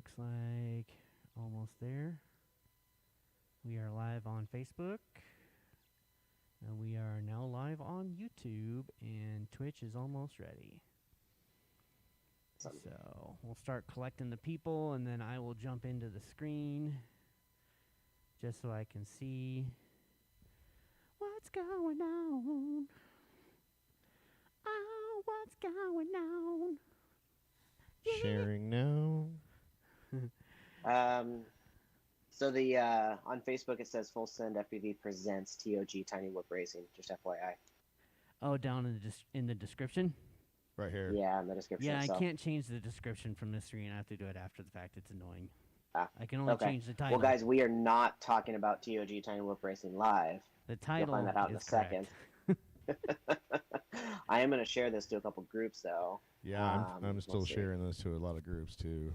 Looks like almost there. We are live on Facebook. And we are now live on YouTube, and Twitch is almost ready. So we'll start collecting the people, and then I will jump into the screen just so I can see what's going on. Oh, what's going on? Sharing now. So the on Facebook it says Full Send FPV presents TOG Tiny Whoop Racing. Just FYI. Oh, down in the description. Right here. Yeah, in the description. Yeah, so. I can't change the description from this screen. I have to do it after the fact. It's annoying. I can only Okay. change the title. Well, guys, we are not talking about TOG Tiny Whoop Racing live. The title You'll find that out in a correct. second. I am going to share this to a couple groups, though. Yeah, I'm still sharing this to a lot of groups, too.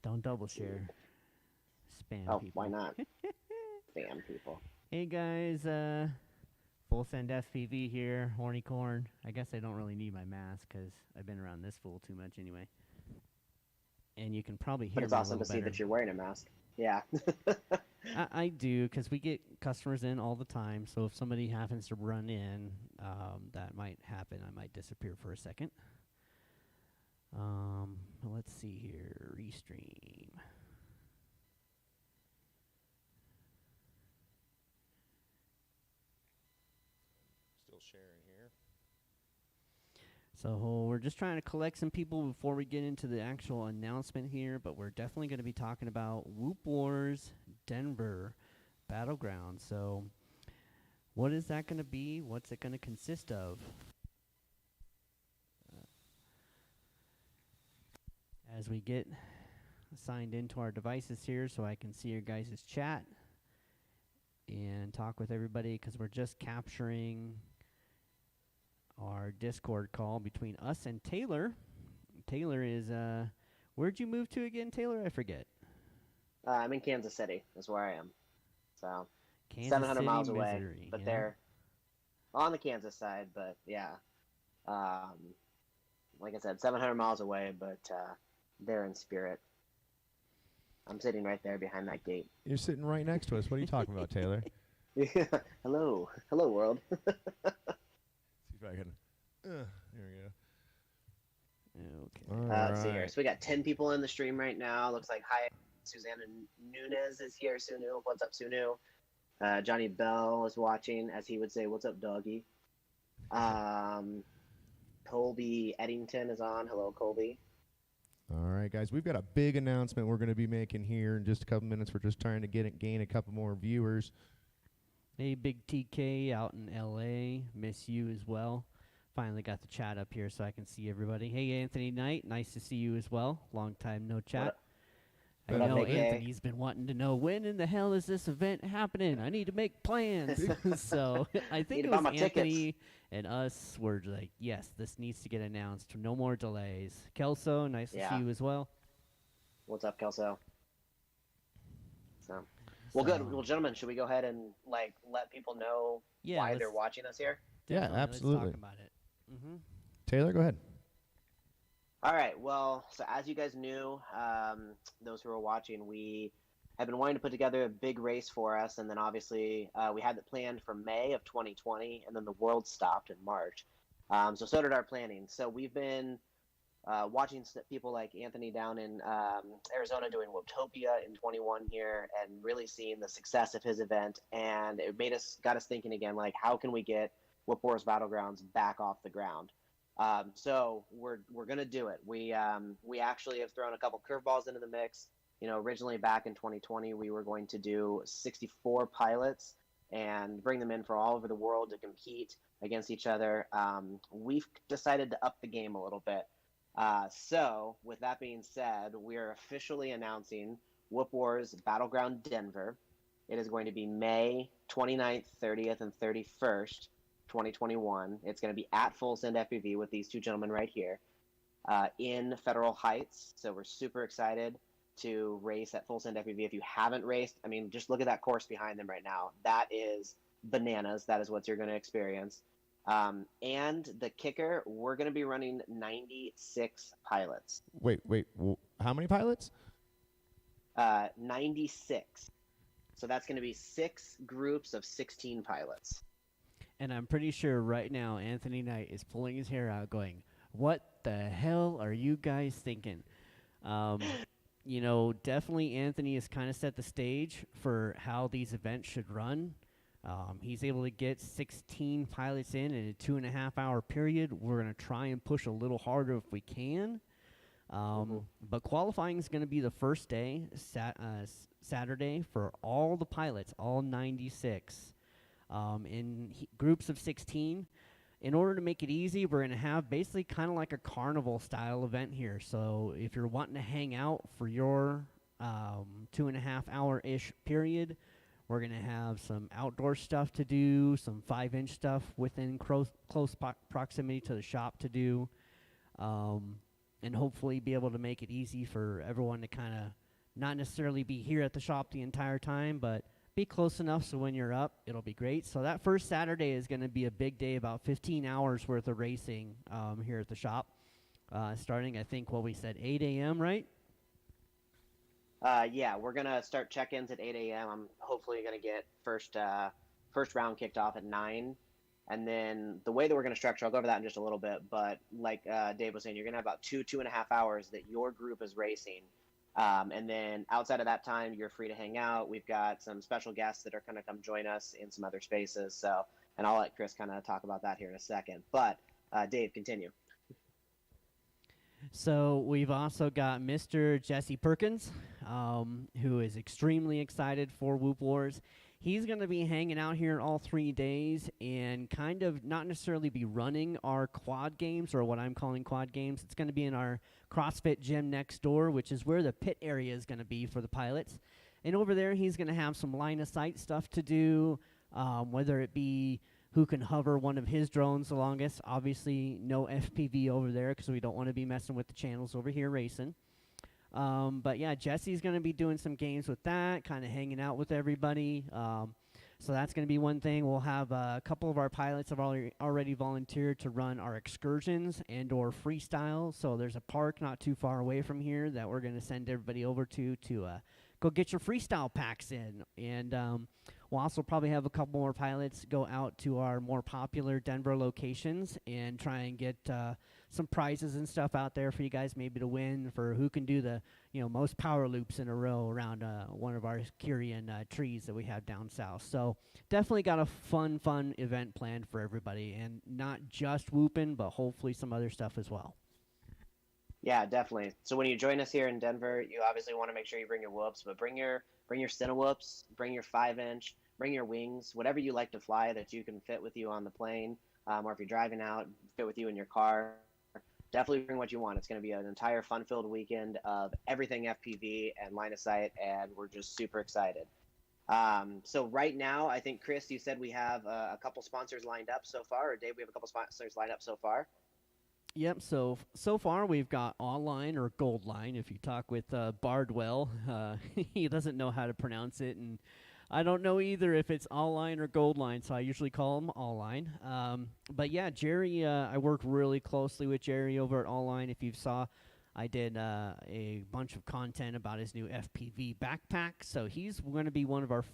Don't double share. Spam people. Why not? Spam people. Hey, guys. Full Send FPV here. Horny Corn. I guess I don't really need my mask because I've been around this fool too much anyway. And you can probably hear me. But it's awesome to see that you're wearing a mask. Yeah. I do, because we get customers in all the time. So if somebody happens to run in, that might happen. I might disappear for a second. Let's see here. Restream. Still sharing here. So we're just trying to collect some people before we get into the actual announcement here, but we're definitely going to be talking about Whoop Wars Denver Battleground. So what is that going to be? What's it going to consist of? As we get signed into our devices here so I can see your guys' chat and talk with everybody, because we're just capturing our Discord call between us and Taylor. Taylor is, where'd you move to again, Taylor? I forget. I'm in Kansas City. That's where I am. So, Kansas 700 City, miles away. Missouri, But yeah. they're on the Kansas side, but yeah. Like I said, 700 miles away, but they're in spirit. I'm sitting right there behind that gate. You're sitting right next to us. What are you talking about, Taylor? Hello. Hello, world. See if I can. There we go. Okay. Let's see here. So we got 10 people in the stream right now. Looks like hi, Susanna Nunez is here. Sunu, what's up, Sunu? Johnny Bell is watching, as he would say, what's up, doggy? Colby Eddington is on. Hello, Colby. All right, guys. We've got a big announcement we're going to be making here in just a couple minutes. We're just trying to gain a couple more viewers. Hey, Big TK out in LA. Miss you as well. Finally got the chat up here so I can see everybody. Hey, Anthony Knight. Nice to see you as well. Long time no chat. I know Anthony's been wanting to know, when in the hell is this event happening? I need to make plans. So I think it was Anthony and us were like, yes, this needs to get announced. No more delays. Kelso, nice to see you as well. What's up, Kelso? Well, good. Well, gentlemen, should we go ahead and let people know why they're watching us here? Yeah, absolutely. Let's talk about it. Taylor, go ahead. All right. Well, so as you guys knew, those who are watching, we have been wanting to put together a big race for us, and then obviously we had it planned for May of 2020, and then the world stopped in March. So did our planning. So we've been watching people like Anthony down in Arizona doing Whooptopia in 21 here, and really seeing the success of his event, and it got us thinking again, like, how can we get Whoop Wars Battlegrounds back off the ground? So we're gonna do it. We actually have thrown a couple curveballs into the mix. You know, originally back in 2020, we were going to do 64 pilots and bring them in from all over the world to compete against each other. We've decided to up the game a little bit. So with that being said, we are officially announcing Whoop Wars Battleground Denver. It is going to be May 29th, 30th, and 31st. 2021. It's going to be at Full Send FPV with these two gentlemen right here in Federal Heights. So we're super excited to race at Full Send FPV. If you haven't raced, I mean, just look at that course behind them right now. That is bananas. That is what you're going to experience. And the kicker, we're going to be running 96 pilots. Wait. How many pilots? 96. So that's going to be 6 groups of 16 pilots. And I'm pretty sure right now Anthony Knight is pulling his hair out going, what the hell are you guys thinking? Um, definitely Anthony has kind of set the stage for how these events should run. He's able to get 16 pilots in a 2.5 hour period. We're going to try and push a little harder if we can. But qualifying is going to be the first day, Saturday, for all the pilots, all 96, in groups of 16. In order to make it easy, we're going to have basically kind of like a carnival style event here. So if you're wanting to hang out for your 2.5 hour-ish period, we're going to have some outdoor stuff to do, some 5-inch stuff within close proximity to the shop to do, and hopefully be able to make it easy for everyone to kind of not necessarily be here at the shop the entire time, but be close enough so when you're up, it'll be great. So that first Saturday is going to be a big day, about 15 hours worth of racing here at the shop, starting, I think, what we said, 8 a.m., right? Yeah, we're going to start check-ins at 8 a.m. I'm hopefully going to get first round kicked off at 9. And then the way that we're going to structure, I'll go over that in just a little bit. But like Dave was saying, you're going to have about 2.5 hours that your group is racing. And then outside of that time, you're free to hang out. We've got some special guests that are going to come join us in some other spaces. So, and I'll let Chris kind of talk about that here in a second. But Dave, continue. So we've also got Mr. Jesse Perkins, who is extremely excited for Whoop Wars. He's going to be hanging out here all 3 days and kind of not necessarily be running our quad games, or what I'm calling quad games. It's going to be in our CrossFit gym next door, which is where the pit area is going to be for the pilots. And over there, he's going to have some line of sight stuff to do, whether it be who can hover one of his drones the longest. Obviously, no FPV over there because we don't want to be messing with the channels over here racing. But yeah, Jesse's going to be doing some games with that, kind of hanging out with everybody. So that's going to be one thing. We'll have a couple of our pilots have already volunteered to run our excursions and or freestyle. So there's a park not too far away from here that we're going to send everybody over to go get your freestyle packs in. And we'll also probably have a couple more pilots go out to our more popular Denver locations and try and get some prizes and stuff out there for you guys maybe to win for who can do the most power loops in a row around one of our Kyrian trees that we have down south. So definitely got a fun event planned for everybody, and not just whooping, but hopefully some other stuff as well. Yeah, definitely. So when you join us here in Denver, you obviously want to make sure you bring your whoops, but bring your Cinewhoops, bring your 5-inch, bring your wings, whatever you like to fly that you can fit with you on the plane, or if you're driving out, fit with you in your car. Definitely bring what you want. It's going to be an entire fun-filled weekend of everything FPV and line of sight, and we're just super excited. So right now, I think, Chris, you said we have a couple sponsors lined up so far, or Dave, we have a couple sponsors lined up so far. Yep, so far we've got Online or Gold Line. If you talk with Bardwell, he doesn't know how to pronounce it, and I don't know either if it's Online or Gold Line, so I usually call him Online. But yeah, Jerry, I worked really closely with Jerry over at Online. If you saw, I did a bunch of content about his new FPV backpack, so he's going to be one of our,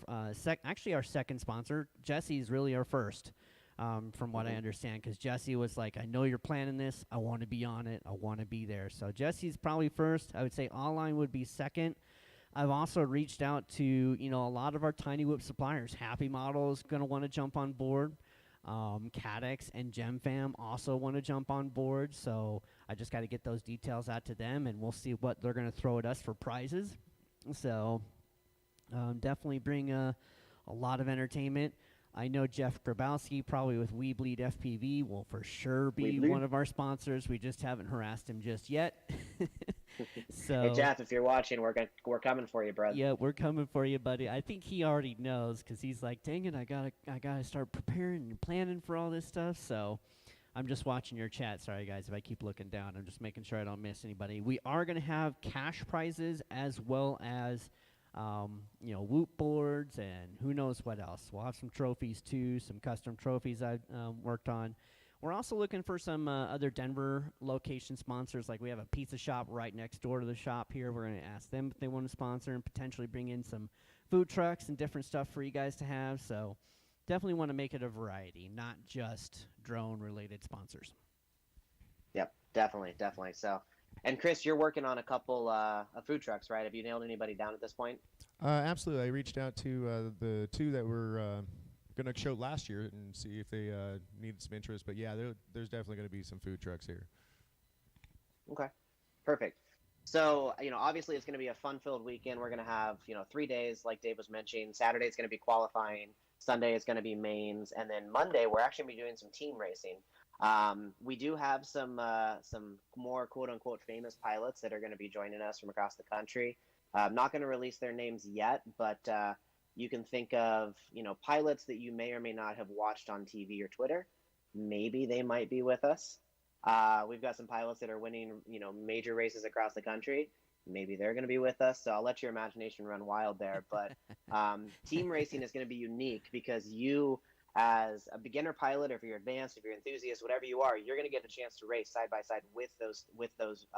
actually our second sponsor. Jesse's really our first. From what I understand, because Jesse was like, I know you're planning this. I want to be on it. I want to be there. So Jesse's probably first. I would say Online would be second. I've also reached out to, a lot of our Tiny Whoop suppliers. Happy Model is going to want to jump on board. Cadex and GemFam also want to jump on board. So I just got to get those details out to them, and we'll see what they're going to throw at us for prizes. So definitely bring a lot of entertainment. I know Jeff Grabowski, probably with We Bleed FPV, will for sure be one of our sponsors. We just haven't harassed him just yet. So, hey, Jeff, if you're watching, we're coming for you, brother. Yeah, we're coming for you, buddy. I think he already knows because he's like, dang it, I gotta start preparing and planning for all this stuff. So I'm just watching your chat. Sorry, guys, if I keep looking down. I'm just making sure I don't miss anybody. We are going to have cash prizes as well as Whoop boards and who knows what else. We'll have some trophies too, some custom trophies I've worked on. We're also looking for some other Denver location sponsors. Like we have a pizza shop right next door to the shop here. We're going to ask them if they want to sponsor and potentially bring in some food trucks and different stuff for you guys to have. So definitely want to make it a variety, not just drone-related sponsors. Yep, definitely. So, and Chris, you're working on a couple of food trucks, right? Have you nailed anybody down at this point? Absolutely. I reached out to the two that were going to show last year and see if they needed some interest. But yeah, there's definitely going to be some food trucks here. Okay, perfect. So, obviously it's going to be a fun-filled weekend. We're going to have, 3 days, like Dave was mentioning. Saturday is going to be qualifying. Sunday is going to be mains. And then Monday, we're actually going to be doing some team racing. We do have some more quote-unquote famous pilots that are going to be joining us from across the country. I'm not going to release their names yet, but you can think of, pilots that you may or may not have watched on TV or Twitter. Maybe they might be with us. We've got some pilots that are winning, major races across the country. Maybe they're going to be with us. So I'll let your imagination run wild there. But team racing is going to be unique because you, as a beginner pilot, or if you're advanced, if you're enthusiast, whatever you are, you're going to get a chance to race side by side with those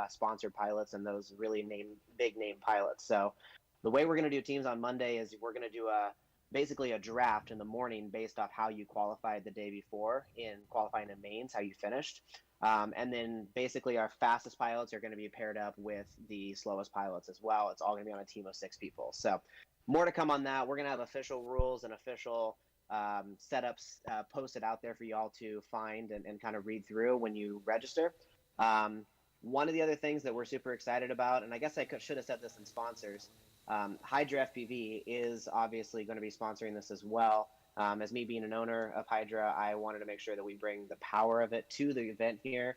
sponsored pilots and those really big name pilots. So the way we're going to do teams on Monday is we're going to do basically a draft in the morning based off how you qualified the day before in qualifying in mains, how you finished. And then basically our fastest pilots are going to be paired up with the slowest pilots as well. It's all going to be on a team of 6 people. So more to come on that. We're going to have official rules and official setups posted out there for you all to find and kind of read through when you register. One of the other things that we're super excited about, and I guess I should have said this in sponsors, Hydra FPV is obviously going to be sponsoring this as well. As me being an owner of Hydra, I wanted to make sure that we bring the power of it to the event here.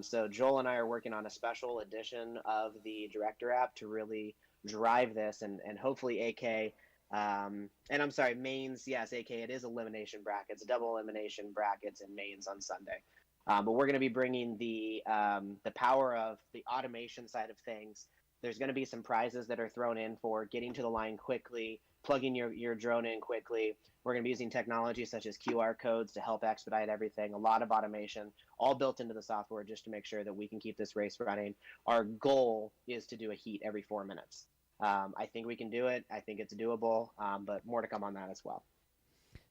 So Joel and I are working on a special edition of the Director app to really drive this and hopefully AK, and I'm sorry, mains, yes, AK, it is elimination brackets, double elimination brackets and mains on Sunday. But we're going to be bringing the power of the automation side of things. There's going to be some prizes that are thrown in for getting to the line quickly, plugging your drone in quickly. We're going to be using technology such as QR codes to help expedite everything, a lot of automation, all built into the software just to make sure that we can keep this race running. Our goal is to do a heat every 4 minutes. I think we can do it. I think it's doable, but more to come on that as well.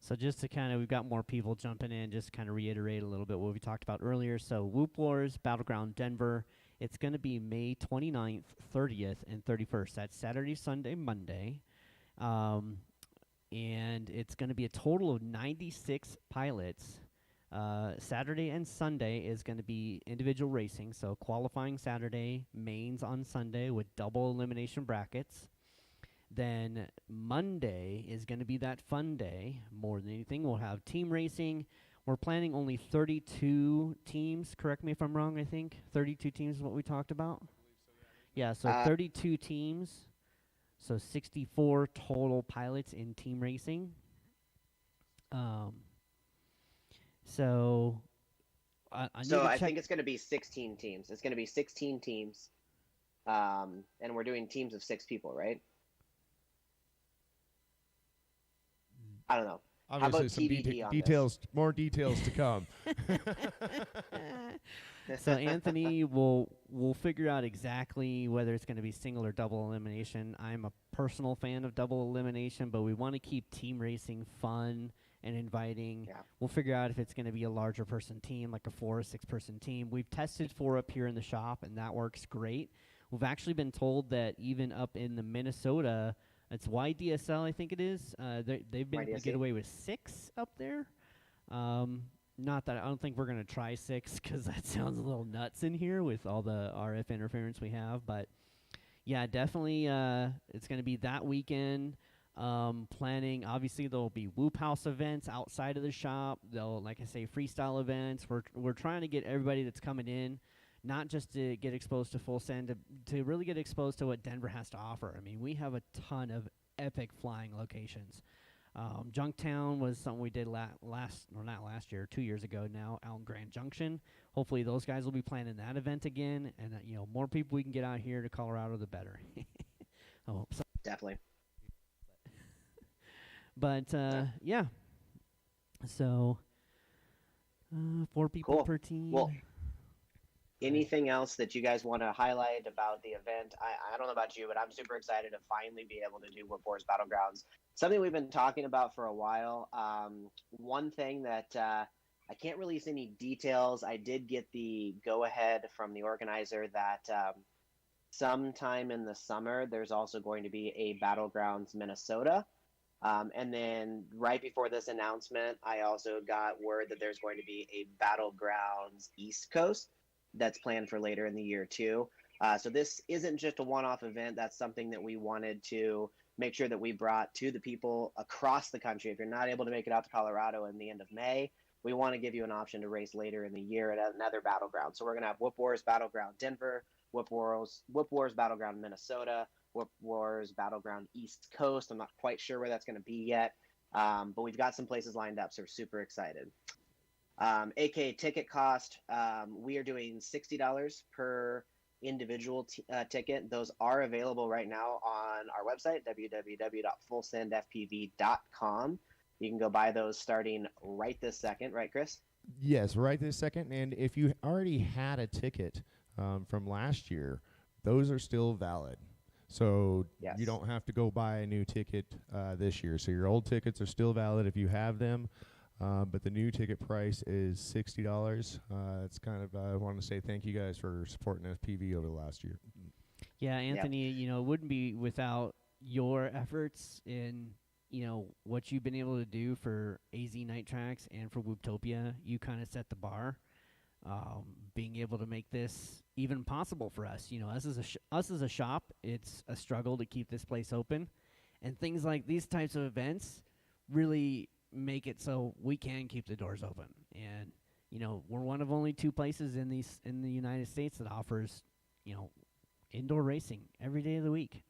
So just to kind of, we've got more people jumping in, just kind of reiterate a little bit what we talked about earlier. So Whoop Wars, Battleground Denver, it's going to be May 29th, 30th, and 31st. That's Saturday, Sunday, Monday. And it's going to be a total of 96 pilots. Saturday and Sunday is going to be individual racing, so qualifying Saturday, mains on Sunday with double elimination brackets. Then Monday is going to be that fun day more than anything. We'll have team racing. We're planning only 32 teams. Correct me if I'm wrong, I think. 32 teams is what we talked about? Yeah, so 32 teams. So 64 total pilots in team racing. So I think it's going to be 16 teams. It's going to be 16 teams. And we're doing teams of 6 people, right? I don't know. Obviously, some details, more details to come. So Anthony, we'll figure out exactly whether it's going to be single or double elimination. I'm a personal fan of double elimination, but we want to keep team racing fun and inviting. Yeah. We'll figure out if it's going to be a larger person team, like a 4 or 6 person team. We've tested 4 up here in the shop, and that works great. We've actually been told that even up in the Minnesota, it's YDSL, I think it is. They've been able to get away with 6 up there. Not that I don't think we're going to try 6 because that sounds a little nuts in here with all the RF interference we have. But, yeah, definitely it's going to be that weekend. Planning, obviously, there will be Whoop House events outside of the shop. They'll, like I say, freestyle events. We're trying to get everybody that's coming in, not just to get exposed to Full Send, to really get exposed to what Denver has to offer. I mean, we have a ton of epic flying locations. Junktown was something we did not last year, 2 years ago now, out in Grand Junction. Hopefully those guys will be planning that event again, and more people we can get out here to Colorado, the better. Definitely. But yeah. So 4 people Cool. per team. Well, anything else that you guys want to highlight about the event? I don't know about you, but I'm super excited to finally be able to do Whoop Wars Battlegrounds. Something we've been talking about for a while. One thing that I can't release any details. I did get the go ahead from the organizer that sometime in the summer there's also going to be a Battlegrounds Minnesota. And then right before this announcement, I also got word that there's going to be a Battlegrounds East Coast that's planned for later in the year too. So this isn't just a one-off event. That's something that we wanted to make sure that we brought to the people across the country. If you're not able to make it out to Colorado in the end of May, we want to give you an option to race later in the year at another battleground. So we're going to have Whoop Wars Battleground Denver, Whoop Wars Battleground Minnesota, Whoop Wars Battleground East Coast. I'm not quite sure where that's going to be yet, but we've got some places lined up, so we're super excited. AK ticket cost, we are doing $60 per individual ticket. Those are available right now on our website, www.fullsendfpv.com. You can go buy those starting right this second, right, Chris? Yes, right this second. And if you already had a ticket from last year, those are still valid. So Yes. you don't have to go buy a new ticket this year. So your old tickets are still valid if you have them. But the new ticket price is $60. It's kind of, I want to say thank you guys for supporting FPV over the last year. Yeah, Anthony, you know, it wouldn't be without your efforts in, you know, what you've been able to do for AZ Night Tracks and for Whooptopia. You kind of set the bar, being able to make this even possible for us. You know, us as a shop, it's a struggle to keep this place open, and things like these types of events really make it so we can keep the doors open. And you know, we're one of only 2 places in the United States that offers, you know, indoor racing every day of the week.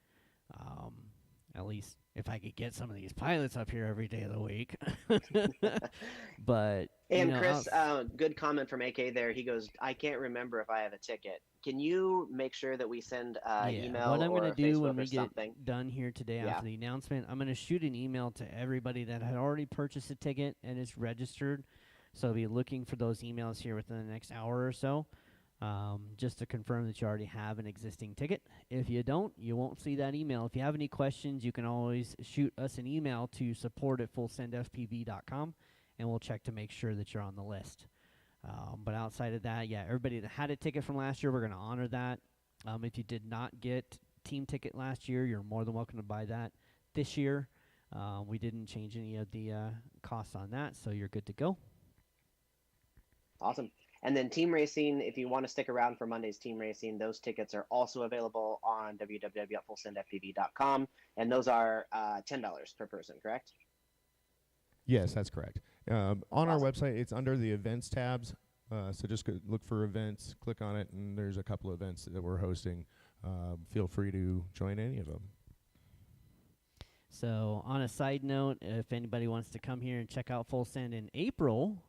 At least if I could get some of these pilots up here every day of the week. But And you know, Chris, good comment from AK there. He goes, I can't remember if I have a ticket. Can you make sure that we send email what I'm or gonna do Facebook when or we get something? done here today Yeah. after the announcement, I'm going to shoot an email to everybody that had already purchased a ticket and is registered. So I'll be looking for those emails here within the next hour or so, just to confirm that you already have an existing ticket. If you don't, you won't see that email. If you have any questions, you can always shoot us an email to support@fullsendfpv.com, and we'll check to make sure that you're on the list. But outside of that, yeah, everybody that had a ticket from last year, we're going to honor that. If you did not get team ticket last year, you're more than welcome to buy that this year. We didn't change any of the costs on that, so you're good to go. Awesome. And then team racing, if you want to stick around for Monday's team racing, those tickets are also available on www.fullsendfpv.com, and those are $10 per person, correct? Yes, that's correct. On our Awesome. website, it's under the events tabs. So just look for events, click on it, and there's a couple of events that we're hosting. Feel free to join any of them. So on a side note, if anybody wants to come here and check out Full Send in April,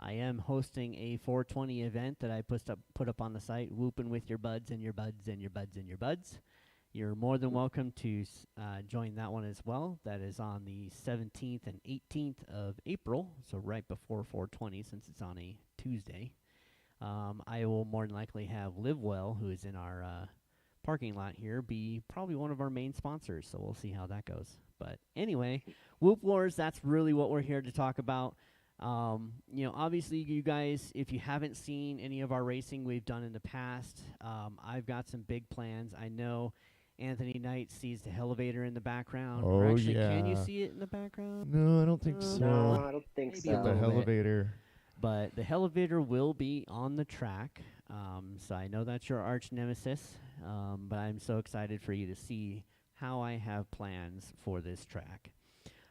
I am hosting a 420 event that I put up on the site, Whooping with your buds and your buds and your buds and your buds. You're more than welcome to join that one as well. That is on the 17th and 18th of April, so right before 420 since it's on a Tuesday. I will more than likely have Livewell, who is in our parking lot here, be probably one of our main sponsors, so we'll see how that goes. But anyway, Whoop Wars, that's really what we're here to talk about. You know, obviously, you guys, if you haven't seen any of our racing we've done in the past, I've got some big plans. I know Anthony Knight sees the elevator in the background. Oh, or actually, can you yeah. see it in the background? No, I don't think so. No, I don't think Maybe so. a The little bit. elevator. But the elevator will be on the track, so I know that's your arch nemesis, but I'm so excited for you to see how I have plans for this track.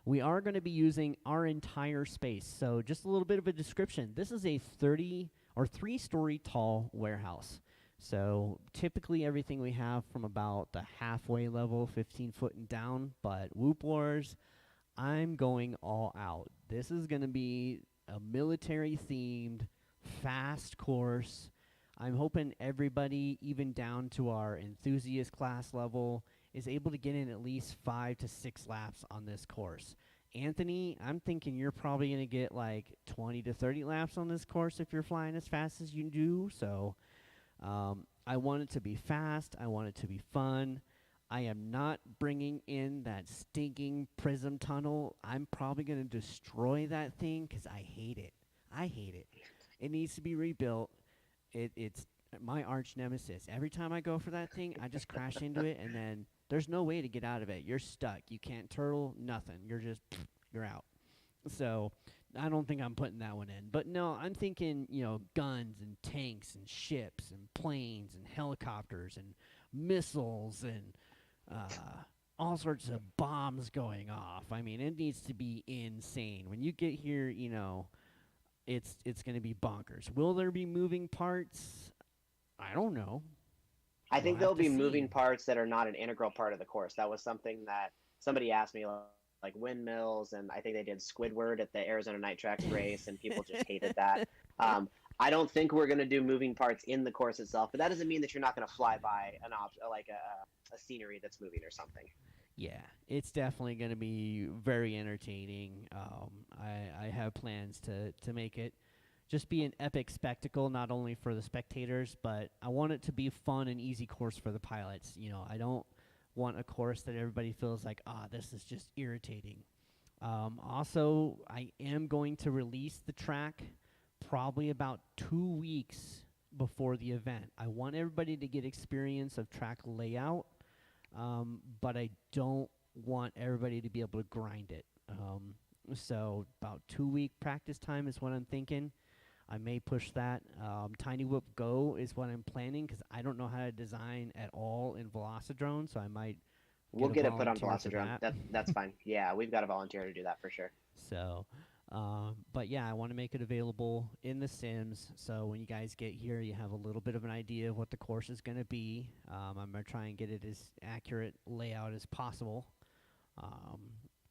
We are going to be using our entire space, so just a little bit of a description. This is a 3-story tall warehouse. So typically everything we have from about the halfway level, 15 foot and down, but Whoop Wars, I'm going all out. This is going to be a military-themed, fast course. I'm hoping everybody, even down to our enthusiast class level, is able to get in at least 5 to 6 laps on this course. Anthony, I'm thinking you're probably going to get like 20 to 30 laps on this course if you're flying as fast as you do. So I want it to be fast. I want it to be fun. I am not bringing in that stinking prism tunnel. I'm probably going to destroy that thing because I hate it. I hate it. It needs to be rebuilt. It's my arch nemesis. Every time I go for that thing, I just crash into it, and then there's no way to get out of it. You're stuck. You can't turtle, nothing. You're just, you're out. So I don't think I'm putting that one in. But no, I'm thinking, guns and tanks and ships and planes and helicopters and missiles and all sorts of bombs going off. I mean, it needs to be insane. When you get here, it's going to be bonkers. Will there be moving parts? I don't know. I We'll think have there'll to be see. moving parts that are not an integral part of the course. That was something that somebody asked me, like windmills, and I think they did Squidward at the Arizona Night Tracks race, and people just hated that. I don't think we're going to do moving parts in the course itself, but that doesn't mean that you're not going to fly by a scenery that's moving or something. Yeah, it's definitely going to be very entertaining. I have plans to make it just be an epic spectacle, not only for the spectators, but I want it to be a fun and easy course for the pilots. I don't want a course that everybody feels like, this is just irritating. Also, I am going to release the track probably about 2 weeks before the event. I want everybody to get experience of track layout, but I don't want everybody to be able to grind it. So about 2 week practice time is what I'm thinking. I may push that. Tiny Whoop Go is what I'm planning because I don't know how to design at all in Velocidrone, so I might We'll get it put on volunteer for Velocidrone. That's fine. Yeah, we've got a volunteer to do that for sure. So, but yeah, I want to make it available in the Sims. So when you guys get here, you have a little bit of an idea of what the course is going to be. I'm going to try and get it as accurate layout as possible,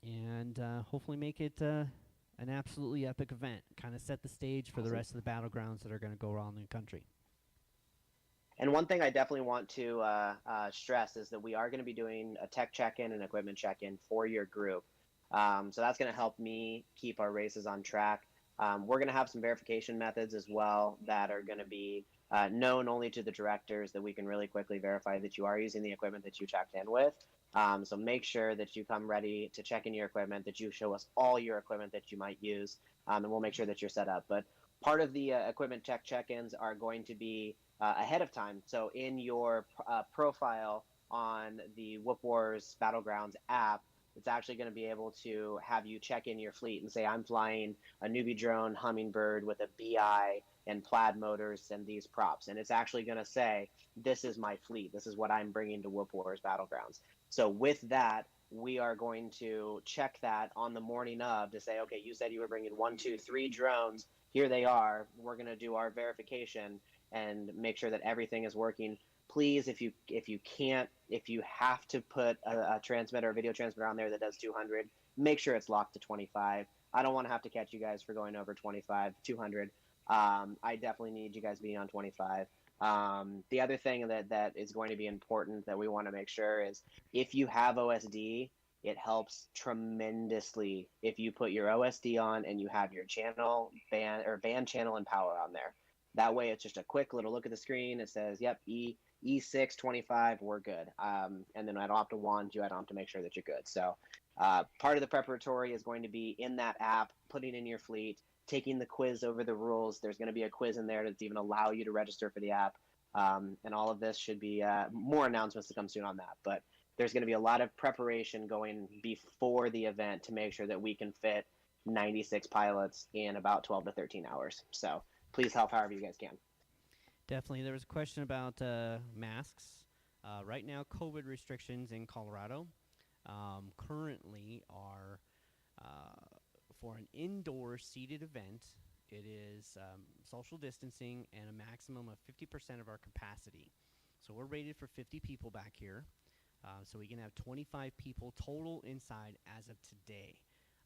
and hopefully make it an absolutely epic event. Kind of set the stage for the rest of the battlegrounds that are going to go around the country. And one thing I definitely want to stress is that we are going to be doing a tech check-in and equipment check-in for your group. So that's going to help me keep our races on track. We're going to have some verification methods as well that are going to be known only to the directors, that we can really quickly verify that you are using the equipment that you checked in with. So make sure that you come ready to check in your equipment, that you show us all your equipment that you might use, and we'll make sure that you're set up. But part of the equipment check-ins are going to be ahead of time. So in your profile on the Whoop Wars Battlegrounds app, it's actually going to be able to have you check in your fleet and say, I'm flying a newbie drone Hummingbird with a BI and plaid motors and these props. And it's actually going to say, this is my fleet. This is what I'm bringing to Whoop Wars Battlegrounds. So with that, we are going to check that on the morning of to say, okay, you said you were bringing 1, 2, 3 drones. Here they are. We're going to do our verification and make sure that everything is working. Please, if you have to put a transmitter, a video transmitter on there that does 200, make sure it's locked to 25. I don't want to have to catch you guys for going over 25, 200. I definitely need you guys being on 25. The other thing that is going to be important that we want to make sure is if you have OSD, it helps tremendously if you put your OSD on and you have your channel band channel and power on there. That way, it's just a quick little look at the screen. It says, yep, E6 25, we're good. And then I don't have to wand you. I don't have to make sure that you're good. So part of the preparatory is going to be in that app, putting in your fleet, taking the quiz over the rules. There's going to be a quiz in there to even allow you to register for the app. And all of this should be more announcements to come soon on that. But there's going to be a lot of preparation going before the event to make sure that we can fit 96 pilots in about 12 to 13 hours. So please help however you guys can. Definitely. There was a question about masks. Right now, COVID restrictions in Colorado currently are for an indoor seated event. It is social distancing and a maximum of 50% of our capacity. So we're rated for 50 people back here. So we can have 25 people total inside as of today.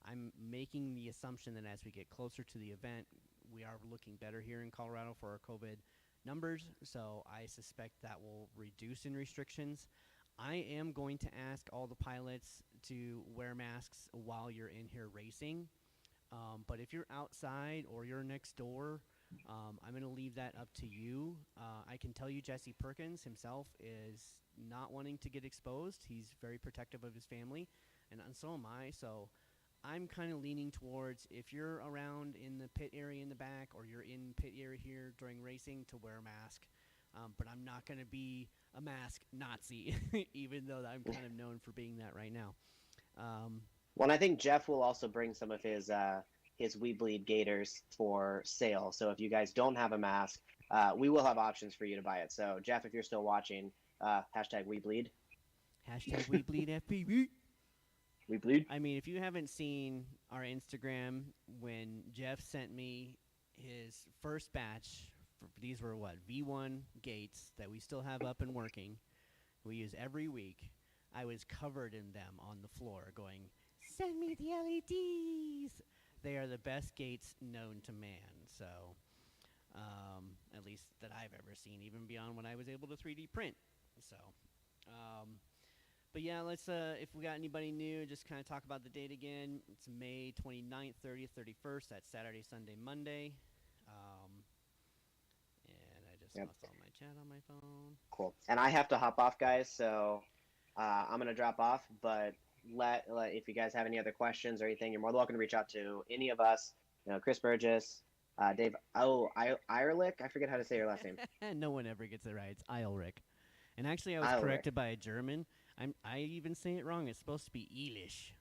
I'm making the assumption that as we get closer to the event, we are looking better here in Colorado for our COVID numbers, so I suspect that will reduce in restrictions. I am going to ask all the pilots to wear masks while you're in here racing. But if you're outside or you're next door, I'm going to leave that up to you. I can tell you Jesse Perkins himself is not wanting to get exposed. He's very protective of his family, and so am I. So I'm kind of leaning towards, if you're around in the pit area in the back or you're in pit area here during racing, to wear a mask. But I'm not going to be a mask Nazi, even though I'm kind of known for being that right now. Well, and I think Jeff will also bring some of his We Bleed gaiters for sale. So if you guys don't have a mask, we will have options for you to buy it. So Jeff, if you're still watching, hashtag We Bleed. Hashtag We Bleed FPV. We Bleed. I mean, if you haven't seen our Instagram, when Jeff sent me his first batch, these were what, V1 gates that we still have up and working, we use every week. I was covered in them on the floor going, "Send me the LEDs." They are the best gates known to man. So, at least that I've ever seen, even beyond when I was able to 3D print. So, but yeah, let's, if we got anybody new, just kind of talk about the date again. It's May 29th, 30th, 31st. That's Saturday, Sunday, Monday. And I just lost all my chat on my phone. Cool. And I have to hop off, guys, so I'm going to drop off. But if you guys have any other questions or anything, you're more than welcome to reach out to any of us. You know, Chris Burgess, Dave, Eierlich. I forget how to say your last name. No one ever gets it right. It's Eilrich. And actually, I was corrected by a German. I even say it wrong. It's supposed to be Eilish.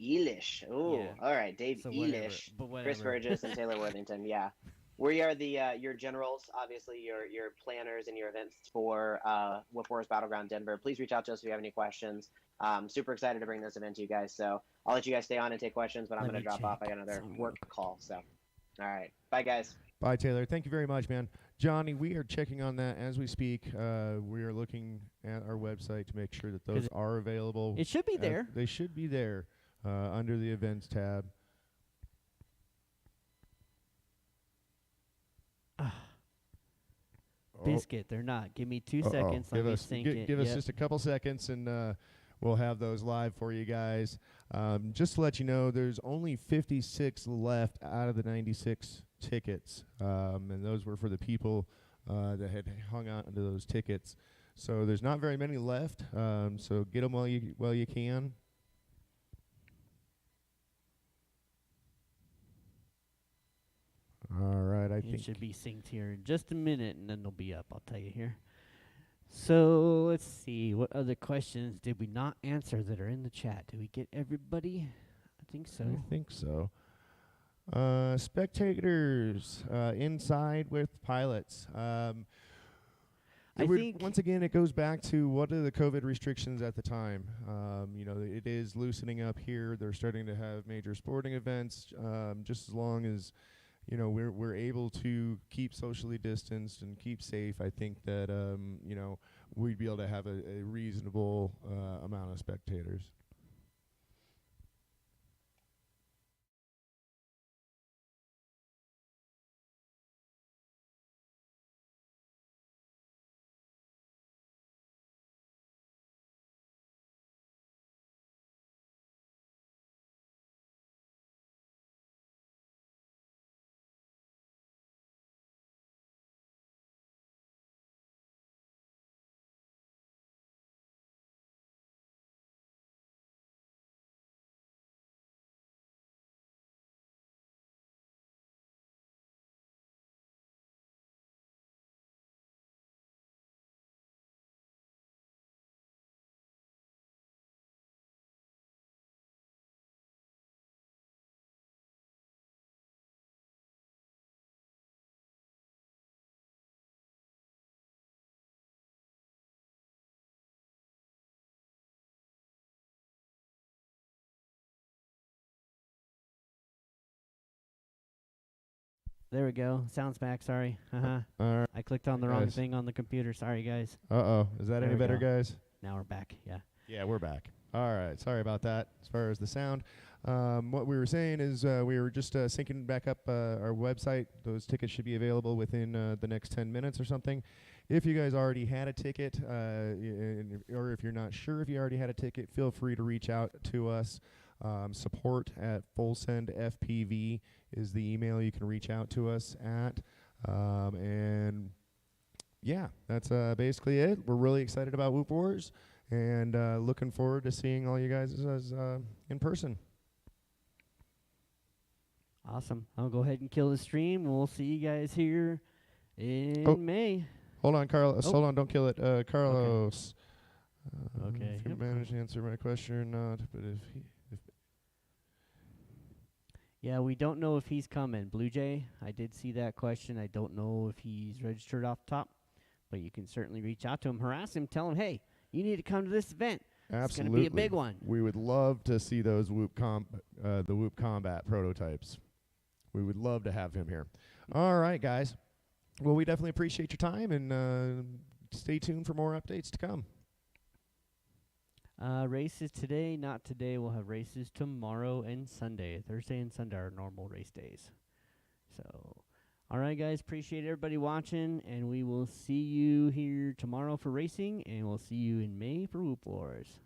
Eilish. Ooh, yeah. All right. Dave so Eilish, Chris Burgess, and Taylor Worthington. Yeah. We are the your generals, obviously your planners and your events for Whoop Wars Battleground Denver. Please reach out to us if you have any questions. Super excited to bring this event to you guys. So I'll let you guys stay on and take questions, but I'm going to drop off. I got another work call. So, all right. Bye, guys. Bye, Taylor. Thank you very much, man. Johnny, we are checking on that as we speak. We are looking at our website to make sure that those are available. It should be there. They should be there under the events tab. Biscuit, they're not. Give me 2 seconds. Let me sync it. Give us just a couple seconds, and we'll have those live for you guys. Just to let you know, there's only 56 left out of the 96 tickets, and those were for the people that had hung on to those tickets. So there's not very many left. So get them while you can. All right, I think it should be synced here in just a minute, and then they'll be up. I'll tell you here. So let's see. What other questions did we not answer that are in the chat? Did we get everybody? I think so. I think so. Spectators inside with pilots. I think once again, it goes back to what are the COVID restrictions at the time. You know, it is loosening up here. They're starting to have major sporting events. Just as long as we're able to keep socially distanced and keep safe, I think that we'd be able to have a reasonable amount of spectators. There we go. Sound's back. Sorry. I clicked on the wrong thing on the computer. Sorry, guys. Is that any better, guys? Now we're back. Yeah. Yeah, we're back. All right. Sorry about that as far as the sound. What we were saying is we were just syncing back up our website. Those tickets should be available within the next 10 minutes or something. if you guys already had a ticket, or if you're not sure if you already had a ticket, feel free to reach out to us. Support at Send FPV is the email you can reach out to us at. And yeah, that's basically it. We're really excited about Whoop Wars, and looking forward to seeing all you guys in person. Awesome. I'll go ahead and kill the stream. We'll see you guys here in May. Hold on, Carlos. Hold on, don't kill it. Carlos. Okay. If you managed to answer my question or not, but if yeah, we don't know if he's coming. Blue Jay, I did see that question. I don't know if he's registered off top, but you can certainly reach out to him, harass him, tell him, hey, you need to come to this event. absolutely, it's going to be a big one. We would love to see those the Whoop Combat prototypes. We would love to have him here. All right, guys. Well, we definitely appreciate your time, and stay tuned for more updates to come. Races today, not today. We'll have races tomorrow and Sunday. Thursday and Sunday are normal race days. So, all right, guys. Appreciate everybody watching, and we will see you here tomorrow for racing, and we'll see you in May for Whoop Wars.